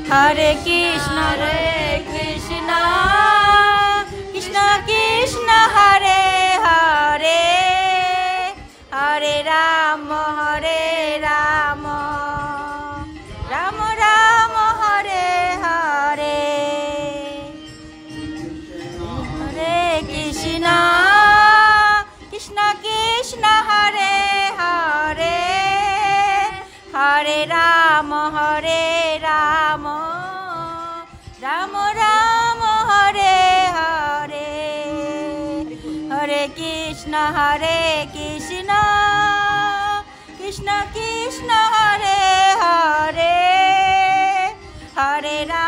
Hare Krishna Krishna Krishna Hare Hare Hare Rama Rama Rama Hare Hare Hare Krishna Krishna Krishna Hare Hare Hare Rama Rama Rama Hare Hare Hare Krishna Krishna Krishna Hare Hare Hare Rama